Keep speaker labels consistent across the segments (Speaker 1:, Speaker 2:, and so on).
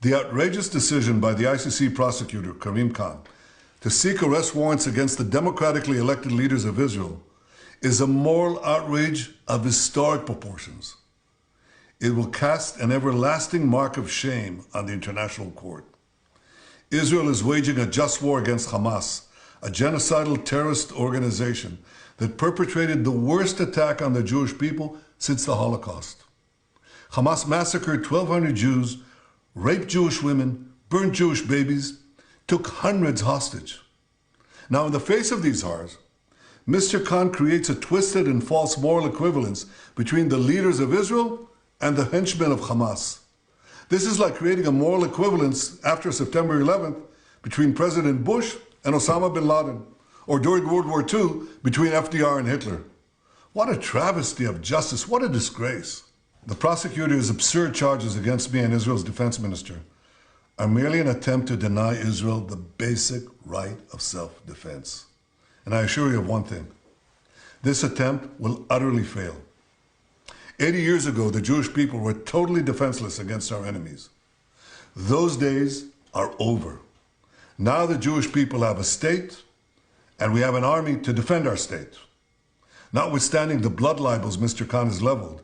Speaker 1: The outrageous decision by the ICC prosecutor, Karim Khan, to seek arrest warrants against the democratically elected leaders of Israel is a moral outrage of historic proportions. It will cast an everlasting mark of shame on the international court. Israel is waging a just war against Hamas, a genocidal terrorist organization that perpetrated the worst attack on the Jewish people since the Holocaust. Hamas massacred 1,200 Jews, raped Jewish women, burned Jewish babies, took hundreds hostage. Now, in the face of these horrors, Mr. Khan creates a twisted and false moral equivalence between the leaders of Israel and the henchmen of Hamas. This is like creating a moral equivalence after September 11th between President Bush and Osama bin Laden, or during World War II between FDR and Hitler. What a travesty of justice, what a disgrace. The prosecutor's absurd charges against me and Israel's defense minister are merely an attempt to deny Israel the basic right of self-defense. And I assure you of one thing, this attempt will utterly fail. 80 years ago, the Jewish people were totally defenseless against our enemies. Those days are over. Now the Jewish people have a state, and we have an army to defend our state. Notwithstanding the blood libels Mr. Khan has leveled,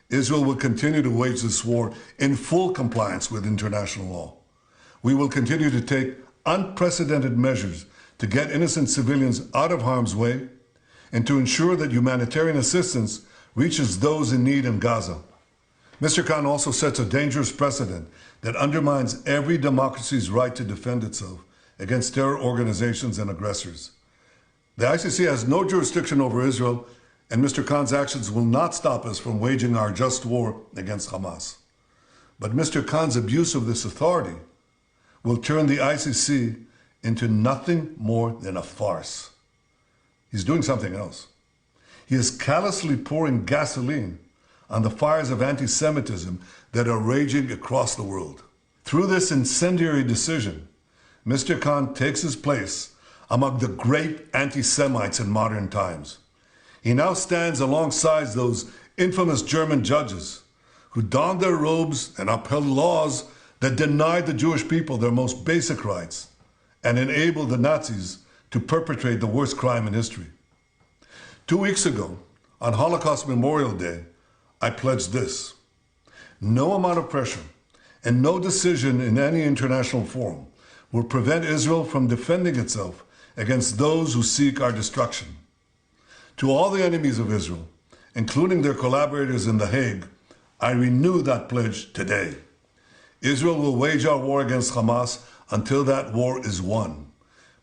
Speaker 1: Israel will continue to wage this war in full compliance with international law. We will continue to take unprecedented measures to get innocent civilians out of harm's way and to ensure that humanitarian assistance reaches those in need in Gaza. Mr. Khan also sets a dangerous precedent that undermines every democracy's right to defend itself against terror organizations and aggressors. The ICC has no jurisdiction over Israel, and Mr. Khan's actions will not stop us from waging our just war against Hamas. But Mr. Khan's abuse of this authority will turn the ICC into nothing more than a farce. He's doing something else. He is callously pouring gasoline on the fires of anti-Semitism that are raging across the world. Through this incendiary decision, Mr. Khan takes his place among the great anti-Semites in modern times. He now stands alongside those infamous German judges who donned their robes and upheld laws that denied the Jewish people their most basic rights and enabled the Nazis to perpetrate the worst crime in history. 2 weeks ago, on Holocaust Memorial Day, I pledged this: no amount of pressure and no decision in any international forum will prevent Israel from defending itself against those who seek our destruction. To all the enemies of Israel, including their collaborators in The Hague, I renew that pledge today. Israel will wage our war against Hamas until that war is won,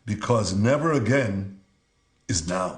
Speaker 1: because never again is now.